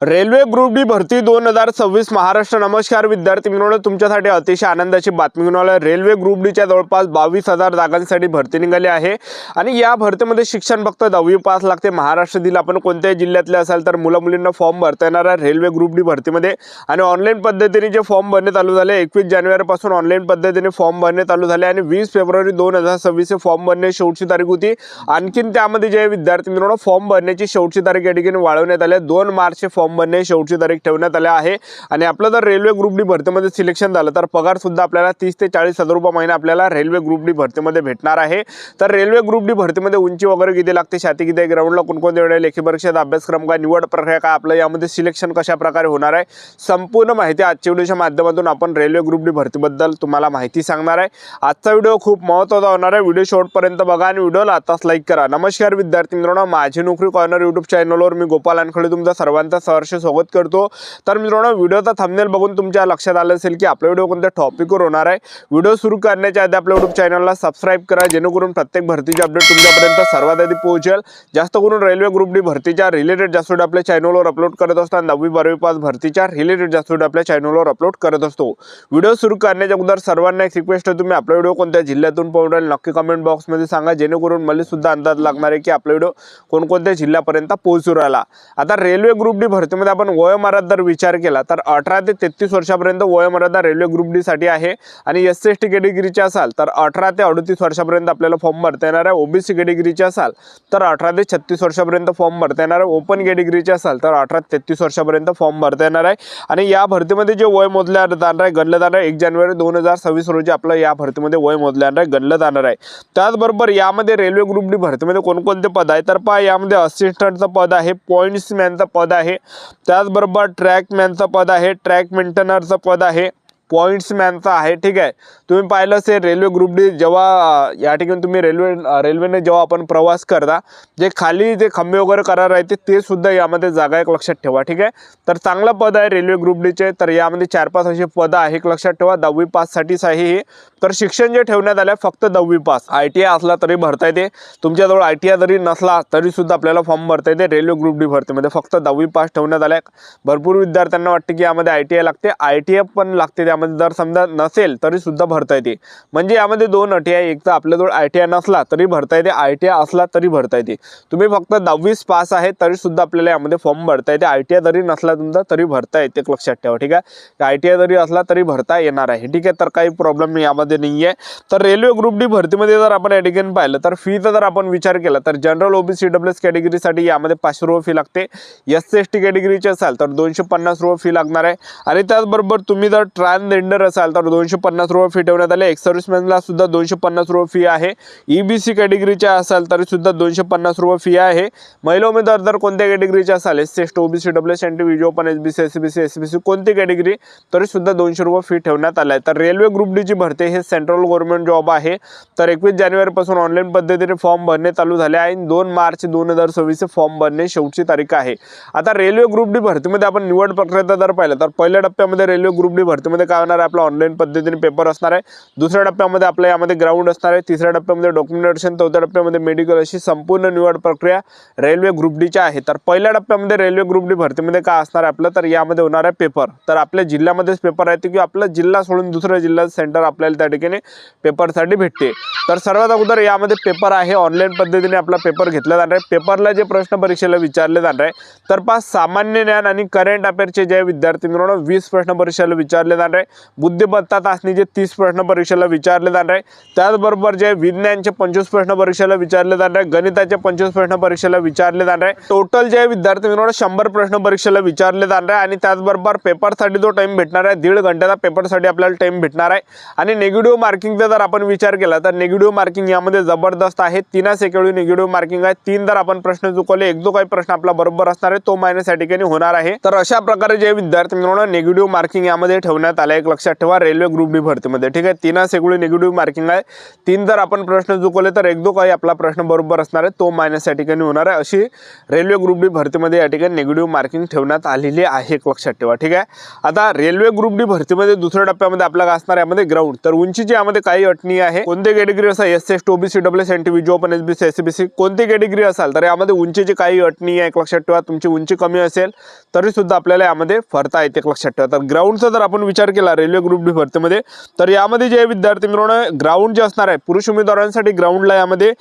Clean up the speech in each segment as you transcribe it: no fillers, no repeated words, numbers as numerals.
Railway group D भरती 2026 महाराष्ट्र। नमस्कार विद्यार्थी मित्रांनो, तुमच्यासाठी अतिशय आनंदाची बातमी घेऊन आलो। रेल्वे ग्रुप डी च्या जवळपास 22,000 जागांसाठी भरती निघाली आहे आणि या भरतीमध्ये शिक्षण फक्त 10वी पास लागते। महाराष्ट्रातील आपण कोणत्याही जिल्ह्यातले असाल तर मुला मुलींना फॉर्म भरता येणार आहे रेल्वे ग्रुप डी भरतीमध्ये। आणि ऑनलाईन पद्धतीने जे फॉर्म भरणे चालू झाले 21 जानेवारीपासून ऑनलाईन पद्धतीने फॉर्म भरणे चालू झाले आणि 20 फेब्रुवारी 2026 हे फॉर्म भरणे शेवटची तारीख होती। आणखीन त्यामध्ये जे विद्यार्थी मित्रांनो फॉर्म भरण्याची शेवटची तारीख या ठिकाणी वाढवण्यात आली। 2 मार्च फॉर्म भरणे शेवटची तारीख ठेवण्यात आली आहे। आणि आपलं जर रेल्वे ग्रुप डी भरतीमध्ये सिलेक्शन झालं तर पगार सुद्धा आपल्याला 30 ते 40 हजार रुपये महिना आपल्याला रेल्वे ग्रुप डी भरतीमध्ये भेटणार आहे। तर रेल्वे ग्रुप डी भरतीमध्ये उंची वगैरे किती लागते, छाती किती आहे, ग्राउंडला कोणकोणते वेळ, लेखी परीक्षेचा अभ्यासक्रम काय, निवड प्रक्रिया काय, आपलं यामध्ये सिलेक्शन कशा प्रकारे होणार आहे, संपूर्ण माहिती आजच्या व्हिडिओच्या माध्यमातून आपण रेल्वे ग्रुप डी भरतीबद्दल तुम्हाला माहिती सांगणार आहे। आजचा व्हिडिओ खूप महत्त्वाचा होणार आहे, व्हिडिओ शेवटपर्यंत बघा आणि व्हिडिओला आताच लाईक करा। नमस्कार विद्यार्थी मित्रांनो, माझी नोकरी कॉर्नर यूट्यूब चॅनलवर मी गोपाल अनखळे तुमचं सर्वांचं सहर्ष स्वागत करतो। तर मित्रांनो, व्हिडिओचा थंबनेल बघून तुमच्या लक्षात आलं असेल की आपला व्हिडिओ कोणत्या टॉपिकवर होणार आहे। व्हिडिओ सुरू करण्याच्या आधी आपल्या यूट्यूब चॅनलला सबस्क्राइब करा, जेणेकरून प्रत्येक भरतीचे अपडेट तुमच्यापर्यंत सर्वात आधी पोहोचेल। जास्त करून रेल्वे ग्रुप डी भरतीच्या रिलेटेड जास्त व्हिडिओ आपल्या चॅनलवर अपलोड करत असतो आणि 10वी 12वी पास भरतीच्या रिलेटेड जास्त व्हिडिओ आपल्या चॅनलवर अपलोड करत असतो। व्हिडिओ सुरू करण्याच्या अगोदर सर्वांना एक रिक्वेस्ट आहे, तुम्ही आपला व्हिडिओ कोणत्या जिल्ह्यातून पाहून राहिले नक्की कमेंट बॉक्समध्ये सांगा, जेणेकरून मला सुद्धा अंदाज लागणार आहे की आपला व्हिडिओ कोणकोणत्या जिल्ह्यापर्यंत पोहोचू राहिला। आता रेल्वे ग्रुप डी भरतीमध्ये आपण वयोमर्यादा जर विचार केला तर 18 ते 33 वर्षापर्यंत वयोमर्यादा रेल्वे ग्रुप डी साठी आहे। आणि SC/ST कॅटेगरीचे असाल तर 18 ते 38 वर्षापर्यंत आपल्याला फॉर्म भरता येणार आहे। OBC कॅटेगरीचे असाल तर 18 ते 36 वर्षापर्यंत फॉर्म भरता येणार आहे। ओपन कॅटेगरीचे असाल तर 18 ते 33 वर्षापर्यंत फॉर्म भरता येणार आहे। आणि या भरतीमध्ये जे वय मोजले जाणार आहे, गणलं जाणार आहे 1 जानेवारी 2026 रोजी आपलं या भरतीमध्ये वय मोजले जाणार आहे, गणलं जाणार आहे। त्याचबरोबर यामध्ये रेल्वे ग्रुप डी भरतीमध्ये कोणकोणते पद आहे तर पहा, यामध्ये असिस्टंटचं पद आहे, पॉइंट्समॅनचं पद आहे, त्याचबरोबर ट्रॅकमॅनचं पद आहे, ट्रॅक मेंटेनरचं पद आहे, पॉइंट्समॅनचा आहे। ठीक आहे, तुम्ही पाहिलं असेल रेल्वे ग्रुप डी जेव्हा या ठिकाणी तुम्ही रेल्वेने जेव्हा आपण प्रवास करता, जे खाली जे खंबे वगैरे करार राहते ते सुद्धा यामध्ये जागा एक लक्षात ठेवा। ठीक आहे, तर चांगलं पद आहे रेल्वे ग्रुप डीचे। तर यामध्ये 4-5 असे पद आहे, एक लक्षात ठेवा। 10वी पाससाठीच आहे हे। तर शिक्षण जे ठेवण्यात आलं फक्त 10वी पास, ITI असला तरी भरता येते, तुमच्याजवळ ITI जरी नसला तरी सुद्धा आपल्याला फॉर्म भरता येते रेल्वे ग्रुप डी भरतीमध्ये। फक्त 10वी पास ठेवण्यात आलं। भरपूर विद्यार्थ्यांना वाटते की यामध्ये ITI लागते, ITI पण लागते, त्यामध्ये जर समजा नसेल तरी सुद्धा भरता येते। म्हणजे यामध्ये 2 अटी आहे, एक तर आपल्याजवळ ITI नसला तरी भरता येते, ITI असला तरी भरता येते। तुम्ही फक्त 10वीच पास आहे तरी सुद्धा आपल्याला यामध्ये फॉर्म भरता येते। ITI जरी नसला तुमचा तरी भरता येते, लक्षात ठेवा। ठीक आहे, ITI जरी असला तरी भरता येणार आहे। ठीक आहे, तर काही प्रॉब्लेम यामध्ये नाही आहे। तर रेल्वे ग्रुप डी भरतीमध्ये जर आपण या ठिकाणी पाहिलं तर फीचा जर आपण विचार केला तर जनरल OBC EWS कॅटेगरीसाठी यामध्ये 500 रुपये फी लागते। SC/ST कॅटेगरीचे असाल तर 250 रुपये फी लागणार आहे। आणि त्याचबरोबर तुम्ही जर ट्रान्सजेंडर असाल तर 250 रुपये फी ठेवण्यात आले। एक्स सर्व्हिसमॅनला सुद्धा 250 रुपये फी आहे। EBC कॅटेगरीचे असाल तरी सुद्धा 250 रुपये फी आहे। महिला उमेदवार जर कोणत्या कॅटेगरीचे असाल, SC/ST OBC EWS NTV open SBC SCBC SBC कोणती कॅटेगरी तरी सुद्धा 200 रुपये फी ठेवण्यात आले आहे। तर रेल्वे ग्रुप डी ची भरती हे सेंट्रल गव्हर्नमेंट जॉब आहे। तर 21 जानेवारीपासून ऑनलाईन पद्धतीने फॉर्म भरणे चालू झाले आहे। 2 मार्च 2026 फॉर्म भरणे शेवटची तारीख आहे। आता रेल्वे ग्रुप डी भरतीमध्ये आपण निवड प्रक्रिया जर पाहिलं तर पहिल्या टप्प्यामध्ये रेल्वे ग्रुप डी भरतीमध्ये काय होणार आहे, आपला ऑनलाईन पद्धतीने पेपर असणार आहे। दुसऱ्या टप्प्यामध्ये आपल्या यामध्ये ग्राउंड असणार आहे। तिसऱ्या टप्प्यामध्ये डॉक्युमेंटेशन, चौथ्या टप्प्यामध्ये मेडिकल, अशी संपूर्ण निवड प्रक्रिया रेल्वे ग्रुप डी ची आहे। तर पहिल्या टप्प्यामध्ये रेल्वे ग्रुप डी भरतीमध्ये काय असणार आहे आपलं, तर यामध्ये होणार आहे पेपर। तर आपल्या जिल्ह्यामध्येच पेपर आहे की आपला जिल्हा सोडून दुसऱ्या जिल्ह्यात सेंटर आपल्याला त्या ठिकाणी पेपरसाठी भेटते। तर सर्वात अगोदर यामध्ये पेपर आहे, ऑनलाईन पद्धतीने आपला पेपर घेतला जाणार आहे। पेपरला जे प्रश्न परीक्षेला विचारले जाणार आहे तर 5 सामान्य ज्ञान आणि करंट अफेअरचे जे विद्यार्थी मित्रांनो 20 प्रश्न परीक्षेला विचारले जाणार आहे। बुद्धिमत्ता चाचणीचे 30 प्रश्न परीक्षेला विचारले जाणार आहे। त्याचबरोबर जे विज्ञानचे 25 प्रश्न परीक्षेला विचारले जाणार आहे, गणिताचे 25 प्रश्न परीक्षेला विचारले जाणार आहे। टोटल जे विद्यार्थी मित्रांनो 100 प्रश्न परीक्षेला विचारले जाणार आहे। आणि त्याचबरोबर पेपरसाठी जो टाइम भेटणार आहे 1.5 घंट्याचा पेपरसाठी आपल्याला टाइम भेटणार आहे। आणि निगेटिव्ह मार्किंगचा जर आपण विचार केला तर निगेटिव्ह मार्किंग यामध्ये जबरदस्त आहे। 3 एकेवेळी निगेटिव्ह मार्किंग आहे। 3 जर आपण प्रश्न चुकवले, एक जो काही प्रश्न आपला बरोबर असणार आहे तो मायनस या ठिकाणी होणार आहे। तर अशा प्रकारे जे विद्यार्थी मित्रांनो निगेटिव्ह मार्किंग यामध्ये ठेवण्यात आले एक लक्षात ठेवा रेल्वे ग्रुप डी भरतीमध्ये, ठीक आहे। 3 सगळी निगेटिव्ह मार्किंग आहे। 3 जर आपण प्रश्न चुकवले तर 1-2 काही आपला प्रश्न बरोबर असणार आहे, तो मायनस या ठिकाणी होणार आहे। अशी रेल्वे ग्रुप डी भरतीमध्ये या ठिकाणी निगेटिव्ह मार्किंग ठेवण्यात आलेली आहे, एक लक्षात ठेवा, ठीक आहे। आता रेल्वे ग्रुप डी भरतीमध्ये दुसऱ्या टप्प्यामध्ये आपल्याला असणार यामध्ये ग्राउंड, तर उंचीची यामध्ये काही अटणी आहे। कोणती कॅटेगरी असा एससी ओबीसी डब्ल्यूएस एनटीबी जो पण एसबीसी एससीबीसी कोणती कॅटेगरी असाल तर यामध्ये उंचीची काही अटणी आहे, एक लक्षात ठेवा। तुमची उंची कमी असेल तरी सुद्धा आपल्याला यामध्ये फरता येते, एक लक्षात ठेवा। तर ग्राउंडचा जर आपण विचार केला रेल्वे ग्रुप डी भरतीमध्ये तर यामध्ये जे विद्यार्थी मिळवणं ग्राउंड जे असणार आहे पुरुष उमेदवारांसाठी ग्राउंडला यामध्ये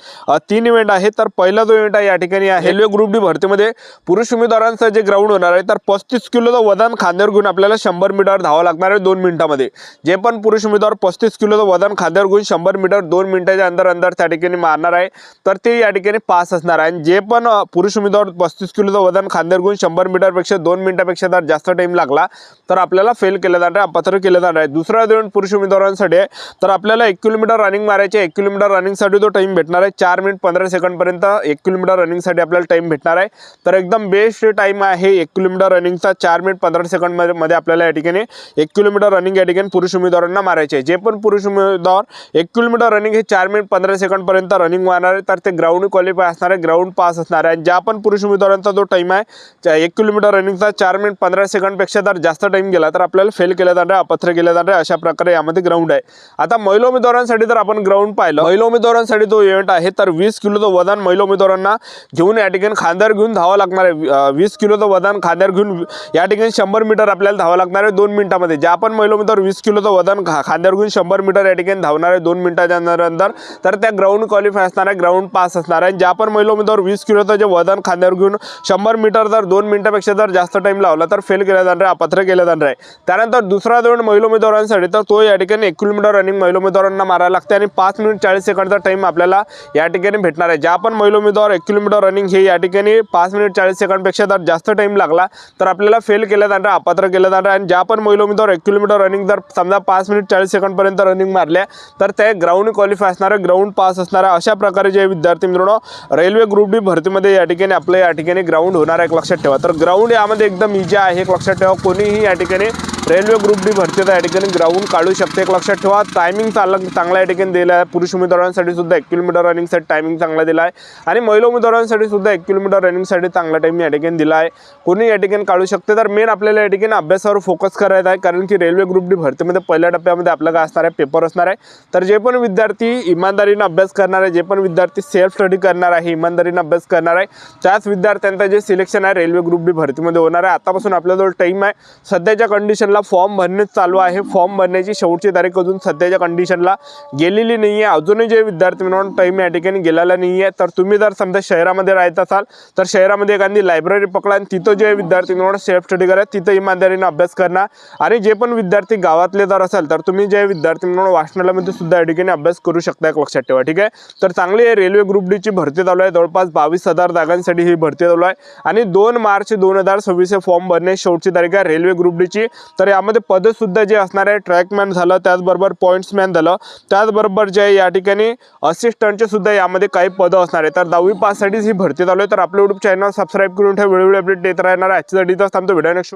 3 इव्हेंट आहे। तर पहिला जो इव्हेंट आहे या ठिकाणी आहे रेल्वे ग्रुप डी भरतीमध्ये पुरुष उमेदवारांचं जे ग्राउंड होणार आहे तर 35 किलोचं वजन खांद्यावर घेऊन आपल्याला 100 मीटर धावावं लागणार आहे 2 मिनिटांमध्ये। जे पण पुरुष उमेदवार 35 किलोचं वजन खांद्यावर घेऊन 100 मीटर 2 मिनिटाच्या अंदर त्या ठिकाणी मारणार आहे तर ते या ठिकाणी पास असणार आहे। जे पण पुरुष उमेदवार 35 किलोचं वजन खांद्यावर घेऊन 100 मीटरपेक्षा 2 मिनिटापेक्षा जर जास्त टाइम लागला तर आपल्याला फेल केलं जाणार आहे, अपात्र केलं जाणार आहे। दुसरा इव्हेंट पुरुष उमेदवारांसाठी तर आपल्याला 1 किलोमीटर रनिंग मारायचे, 1 किलोमीटर रनिंगसाठी तो टाइम भेटणार आहे 4 मिनिट 15 सेकंडपर्यंत 1 किलोमीटर रनिंगसाठी आपल्याला टाइम भेटणार आहे। तर एकदम बेस्ट टाइम आहे 1 किलोमीटर रनिंगचा 4 मिनिट 15 सेकंडमध्ये आपल्याला या ठिकाणी 1 किलोमीटर रनिंग या ठिकाणी पुरुष उमेदवारांना मारायचे। जे पण पुरुष उमेदवार 1 किलोमीटर रनिंग हे 4 मिनिट 15 सेकंडपर्यंत रनिंग मारणार आहे तर ते ग्राउंड क्वालिफाय असणार आहे, ग्राउंड पास असणार आहे। ज्या पण पुरुष उमेदवारांचा जो टाइम आहे 1 किलोमीटर रनिंगचा 4 मिनिट 15 सेकंडपेक्षा जर जास्त टाइम गेला तर आपल्याला फेल केलं जाणार आहे, अपात्र केलं जाणार आहे। अशा प्रकारे यामध्ये ग्राउंड आहे। आता महिला उमेदवारांसाठी जर आपण ग्राउंड पाहिलं महिला उमेदवारांसाठी जो इव्हेंट आहे तर 20 किलोचं वजन महिला उमेदवारांना घेऊन या ठिकाणी खांद्यावर घेऊन धावावं लागणार आहे। 20 किलोचं वजन खांद्यावर घेऊन या ठिकाणी 100 मीटर आपल्याला धावावं लागणार आहे 2 मिनिटांमध्ये। ज्या पण महिला उमेदवार 20 किलोचं वजन खांद्यावर घेऊन 100 मीटर या ठिकाणी धावणार आहे 2 मिनिटाच्या अंदर तर त्या ग्राउंड क्वालिफाय असणार आहे, ग्राउंड पास असणार आहे। ज्या पण महिला उमेदवार 20 किलोचं जे वजन खांद्यावर घेऊन 100 मीटर जर 2 मिनिटापेक्षा जर जास्त टाइम लावला तर फेल केलं जाणार आहे, अपात्र केलं जाणार आहे। त्यानंतर दुसरा इव्हेंट महिला उमेदवारांसाठी तर तो या ठिकाणी 1 किलोमीटर रनिंग महिला उमेदवारांना मारायला लागते आणि 5 मिनिट 40 सेकंडचा टाइम आपल्याला या ठिकाणी भेटणार आहे। ज्या पण महिला उमेदवार 1 किलोमीटर रनिंग हे या ठिकाणी 5 मिनिट 40 सेकंडपेक्षा जर जास्त टाइम लागला तर आपल्याला फेल केलं जाणार, अपात्र केलं जाणार। आणि ज्या पण महिला उमेदवार 1 किलोमीटर रनिंग जर समजा 5 मिनिट 40 सेकंडपर्यंत रनिंग मारल्या तर ते ग्राउंड क्वालिफाय असणार आहे, ग्राउंड पास असणार आहे। अशा प्रकारे जे विद्यार्थी मिळवणं रेल्वे ग्रुप डी भरतीमध्ये या ठिकाणी आपलं या ठिकाणी ग्राउंड होणार आहे, एक लक्षात ठेवा। तर ग्राउंड यामध्ये एकदम इजी आहे, एक लक्षात ठेवा। कोणीही या ठिकाणी रेल्वे ग्रुप डी भरतीचा या ठिकाणी ग्राउंड काढू शकते, एक लक्षात ठेवा। टायमिंग चांगला या ठिकाणी दिला आहे, पुरुष उमेदवारांसाठी सुद्धा 1 किलोमीटर रनिंगसाठी टायमिंग चांगला दिला आहे आणि महिला उमेदवारांसाठी सुद्धा 1 किलोमीटर रनिंगसाठी चांगला टाइम या ठिकाणी दिला आहे, कोणी या ठिकाणी काढू शकते। तर मेन आपल्याला या ठिकाणी अभ्यासावर फोकस करायचा आहे, कारण की रेल्वे ग्रुप डी भरतीमध्ये पहिल्या टप्प्यामध्ये आपलं काय असणार आहे पेपर असणार आहे। तर जे पण विद्यार्थी इमानदारीने अभ्यास करणार आहे, जे पण विद्यार्थी सेल्फ स्टडी करणार आहे, इमानदारीने अभ्यास करणार आहे, त्याच विद्यार्थ्यांचं जे सिलेक्शन आहे रेल्वे ग्रुप डी भरतीमध्ये होणार आहे। आतापासून आपल्याजवळ टाइम आहे, सध्याच्या कंडिशनला फॉर्म भरणे चालू आहे, फॉर्म भरण्याची शेवटची तारीख अजून सध्याच्या कंडिशनला गेलेली नाही आहे। अजूनही जे विद्यार्थी मिळून टाइम या ठिकाणी गेलेला नाही आहे। तर तुम्ही जर समजा शहरामध्ये राहत असाल तर शहरामध्ये एखादी लायब्ररी पकडा आणि तिथं जे विद्यार्थी मिळून सेल्फ स्टडी करा, तिथं इमानदारीने अभ्यास करणार। आणि जे पण विद्यार्थी गावातले जर असाल तर तुम्ही जे विद्यार्थी मिळून वाचनालयामध्ये सुद्धा या ठिकाणी अभ्यास करू शकता, एक लक्षात ठेवा, ठीक आहे। तर चांगली रेल्वे ग्रुप डी ची भरती चालू आहे, जवळपास 22,000 जागांसाठी ही भरती चालू आहे आणि 2 मार्च 2026 हे फॉर्म भरणे शेवटची तारीख आहे रेल्वे ग्रुप डी ची। तर यामध्ये पद सुद्धा जे असणार आहे ट्रॅकमॅन झालं, त्याचबरोबर पॉइंट्समॅन झालं, त्याचबरोबर जे या ठिकाणी असिस्टंटचे सुद्धा यामध्ये काही पदं असणार आहे। तर 10वी पाससाठीच ही भरती चालू आहे। तर आपलं यूट्यूब चॅनल सबस्क्राईब करून ठेवा, वेळोवेळी अपडेट देत राहणार आहे। आजच्यासाठी थांबतो, व्हिडिओ नेक्स्ट